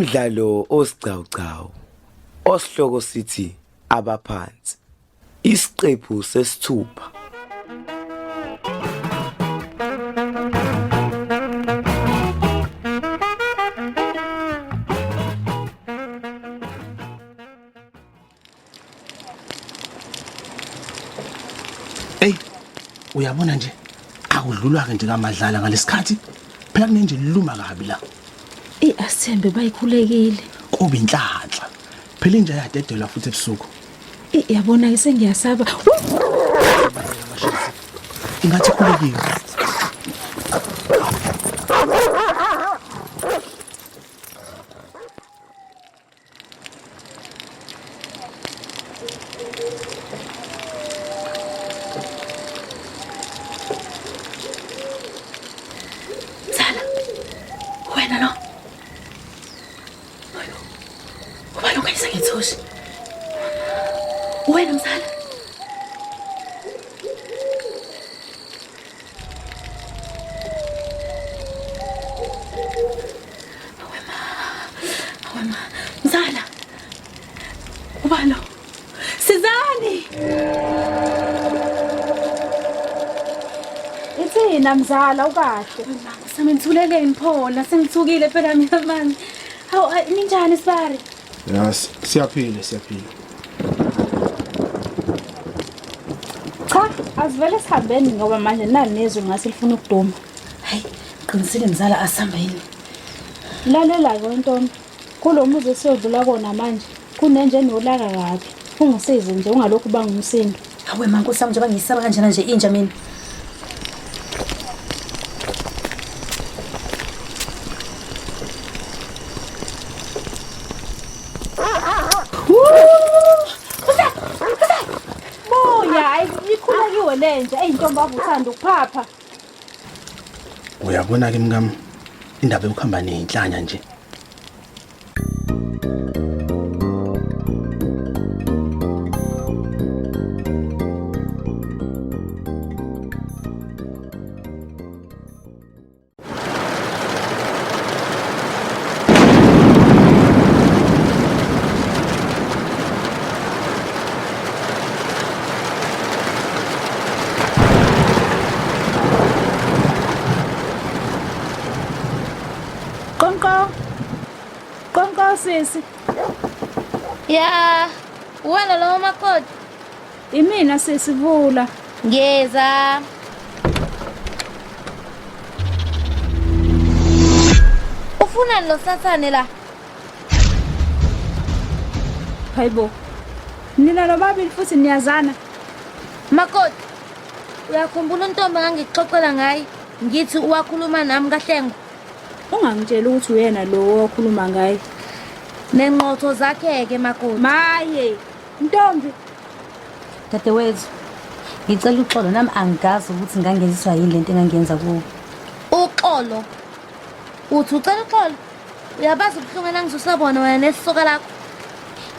Umdlalo osiqhawqhawo osihloko sithi Abaphansi. Isiqephu sesithupha. Hey, uyabona nje akudlulwa ke nje kamadlala ngalesikhathi phela kunenje liluma kabi la. Asithembe bayikhulekile. Kuba inhlanhla. Phela inja yadedelwa futhi ebusuku. Yabona ke sengiyasaba. Ingathi khulekile. Wena Mzala. Awema. Mzala. Ubalo. Sizani. Ithina Mzala ukahle. Samenzuleleni phona sengithukile phela mina manje. Hawu ninjani sibari? Yes, siyaphila. Asivele sihambeni ngoba manje nani nezwe ngase lifuna ukuduma. Hayi, qinisile Mzala asihamba yini. Lalela ke ntombi. Kulomuzi esiyodlula kona manje. Kunenje nolaka kabi. Ungisize nje ungalokhu banga umsindo. Hawe mankosi sami nje bangisaba kanjena nje inja mina. Lenje eyintombi avuthanda ukuphapha. Uyabona ke mngam indaba yokuhamba nenhlanya nje. Sisi. Ya, wena lo makoti. Imina sesivula. Ngeza. Ufuna lo sathane la. Hayibo. Nina lobabili futhi niyazana. Makoti. Uyakhumbula intombi ngangixoxela ngayi ngithi uwakhuluma nami kaHlengo. Ungangitshela ukuthi uyena lo okhuluma ngaye. Nenqotho zakhe ke makoti. Maye, ntombi. Dadewethu, ngicela uxolo nami angazi ukuthi ngangenziswa yini lento engangenza kuwe. Uxolo. Uthi ucela uxolo. Uyabazi ubuhlungu engizosabona wena nesisoka lakho.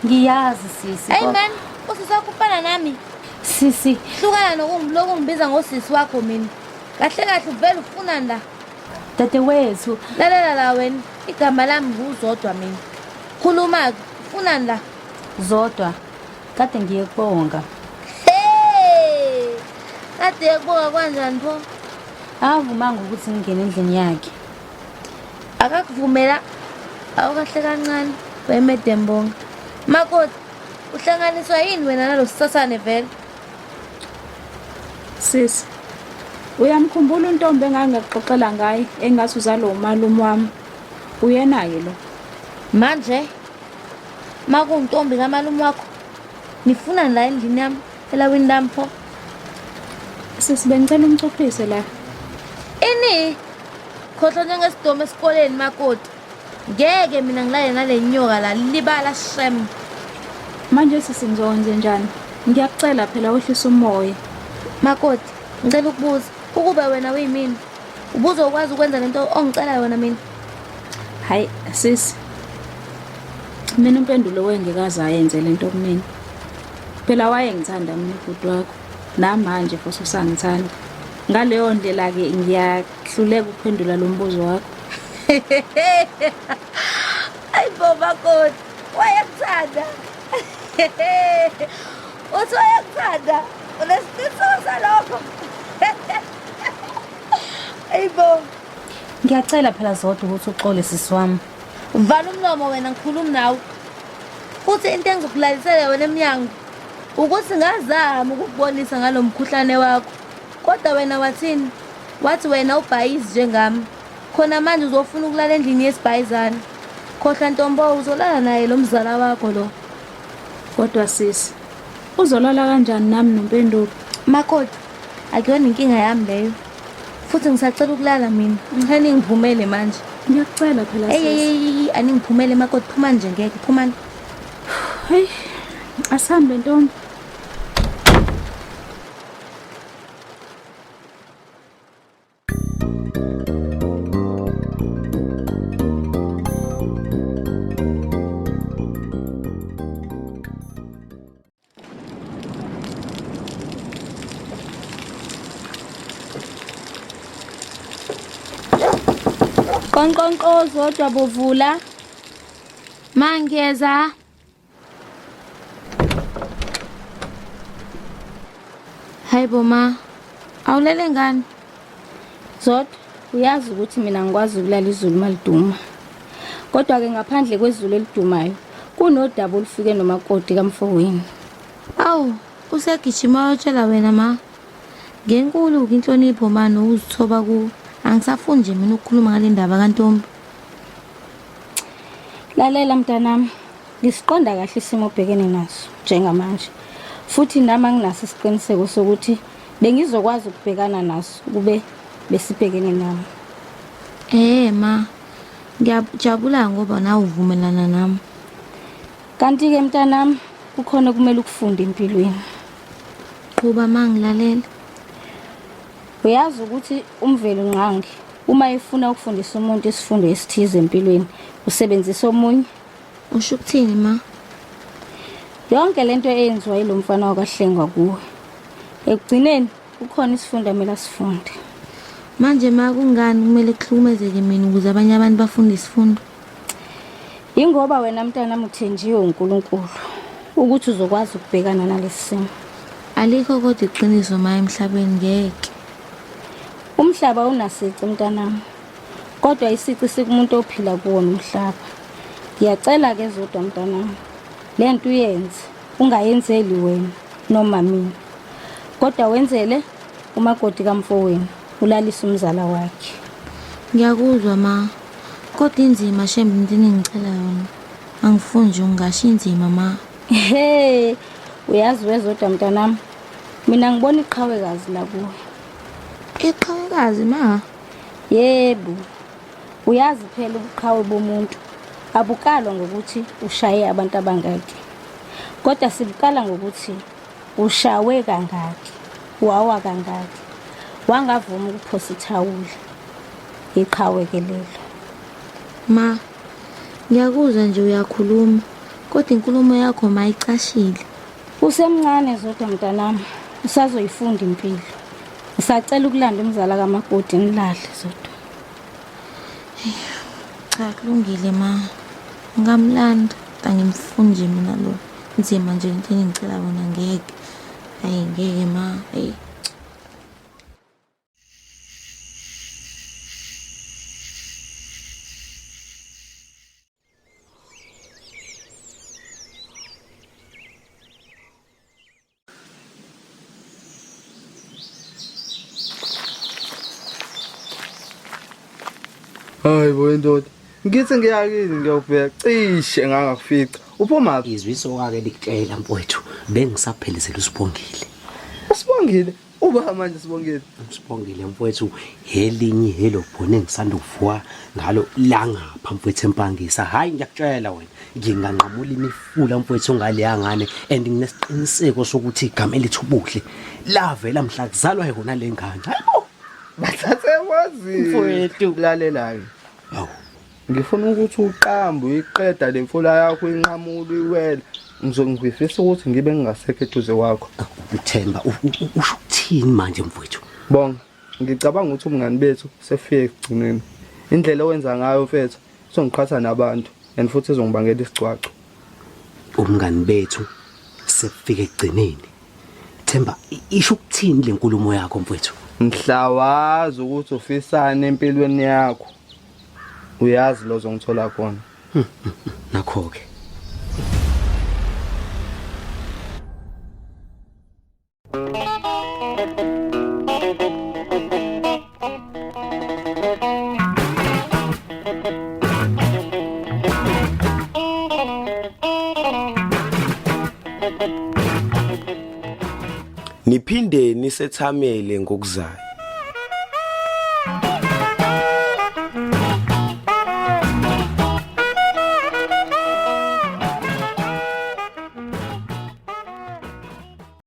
Ngiyazi sisi. Hey man, usisakufana nami. Sisi, hlukana nokungibiza ngosisi wakho mina. Kahle uvela ufunani la. Dadewethu, lalela la wena, igama lami nguzodwa mina. Khuluma ufunani la? Zodwa. Kade ngiyekubonga. Hey! Kade yakubonga kanjani pho? Avumanga ukuthi ngingene endlini yakhe. Akakuvumela. Awukahle kancane wemedembonga. Makoti, uhlanganiswa yini wena nalosisasane vele? Sisi. Uyamkhumbula untombi engangaxoxela ngaye engathi uzalo umalume wami. Uyena ke lo. Manje makuntombi kamalume wakho. Nifuna la endlini yami elawini lami pho. Sisibengicela umcuphise la. Ini khohlo njengesidomo esikoleni makoti. Ngeke mina ngilale nalenyoka la libala shem. Manje sisizonze njani? Ngiyakucela phela wehlisa umoya. Makoti, ngicela ukubuza ukube wena uyimini ubuzokwazi ukwenza lento ongicela yona mina. Hayi sisi. Mina impendulo wengekazi ayenze lento kumina. Phela wayengithanda mina ubhuti wakho. Namanje futhi usangithanda. Ngaleyo ndlela ke ngiyahluleka ukuphendula lo mbuzo wakho. Ayibo makoti wayekuthanda uthi wayekuthanda unesiqiniseko salokho ayibo Ngiyacela phela Zodwa ukuthi uxole sisi wami. vala umlomo wena ngikhuluma nawe futhi into engizokulalisela wena eminyango ukuthi ngazama ukukubonisa ngalomkhuhlane wakho kodwa wena wathini wathi wena ubhayizi njengami khona manje uzofuna ukulala endlini yesibhayizana khohla ntombo uzolala naye lo mzala wakho lo Kodwa sisi, uzolala kanjani nami noMpendulo? makoti akuyona inkinga yami leyo futhi ngisacela ukulala mina ngihani ngivumele manje Ngiyacela phela sisi. hey aningiphumele makoti phuma nje ngeke phuma Hey, asambe ntombi. Konkonko Zodwa bovula mangeza Hayibo ma awulele ngani Zodwa uyazi ukuthi mina ngikwazi ukulala izulu maliduma. Kodwa ke ngaphandle kwezulu elidumayo kunodaba olufike nomakoti kaMfowini. awu usegijima uyotshela wena ma ngenkulu inhlonipho manje uzithoba ku angisafuni nje mina ukukhuluma ngale ndaba kaNtombi Lalela mntanami, ngisiqonda kahle isimo obhekene naso njengamanje. Futhi nami nginaso isiqiniseko sokuthi bengizokwazi ukubhekana naso kube besibhekene nami. ma ngiyajabula ngoba nawe uvumelana nami Kanti ke mntanami kukhona kumele ukufunde empilweni. qhuba mangilalela Uyazi ukuthi umvelo nqangi uma efuna ukufundisa umuntu isifundo esithize empilweni usebenzisa omunye. usho ukuthini ma Yonke lento eyenziwa yilo mfana wakahlengwa kuwe. Ekugcineni kukhona isifundo emela sifunde. manje ma kungani kumele kuhlukumezeke mina ukuze abanye abantu bafunde isifundo Ingoba wena mntanami uthenjiwe uNkulunkulu ukuthi uzokwazi ukubhekana nalesi simo. alikho kodwa iqiniso ma emhlabeni ngeke Umhlaba unasici mntanami. Kodwa isici sikumuntu ophila kuwona umhlaba. Ngiyacela ke Zodwa mntanami. Lento uyenze ungayenzeli wena noma mina. Kodwa wenzele umakoti kaMfowini ulalisa umzala wakhe. ngiyakuzwa ma kodwa inzima shembe into engicela yona angifuni nje ungasho inzima ma Hey, uyazi wezodwa mntanami. Mina ngibona iqhawekazi la kuwe. iqhawekazi ma Yebo. Uyazi phela ubuqhawe bomuntu abukalwa ngokuthi ushaye abantu abangaki. Kodwa sibukala ngokuthi ushawe kangaki, wawa kangaki. Wangavuma ukuphosa ithawula. Iqhawe ke lelo. ma ngiyakuzwa nje uyakhuluma kodwa inkulumo yakho mayicashile Usemncane Zodwa mntanami. Usazoyifunda impilo. Ngisacela ukulanda umzala kamakoti nilale Zodwa. cha kulungile ma ngamlanda angimfuni nje mina lo nzima nje into engicela wona ngeke hayi ngeke ma hey Hayi bo indoda. Ngithi ngiyakini ngiyobheka cishe ngangakufika. Uphuma izwiso kake likutshela mfowethu bengisaphelezela usibongile. usibongile. Uba manje sibongile. Usibongile mfowethu helinye helobhone ngisanda ukuvuka ngalo langapha mfowethu empangisa. Hayi ngiyakutshela wena nginganqamula imifula mfowethu ngaleya ngane and nginesiqiniseko sokuthi igama elithi ubuhle lavela mhla kuzalwa yona lengane. Hayibo Bathathe wazi. Mfowethu. Lalelayo. awu Ngifuna ukuthi uqambe uyiqeda lemfula yakho inqamula iwela. Ngizongifisa ukuthi ngibe ngingasekho eduze kwakho. uthemba usho ukuthini manje mfowethu? Bonga. Ngicabanga ukuthi umngani bethu sefike ekugcineni. Indlela owenza ngayo mfethu songiqhatha nabantu. and futhi izongibangela isicwaco. Umngani bethu sefika egcineni. Themba isho ukuthini lenkulumo yakho mfowethu? Mhlawazi ukuthi ufisana empilweni yakho. Uyazi lo zongithola khona. Nakho ke. Niphinde nisethamele ngokuzayo.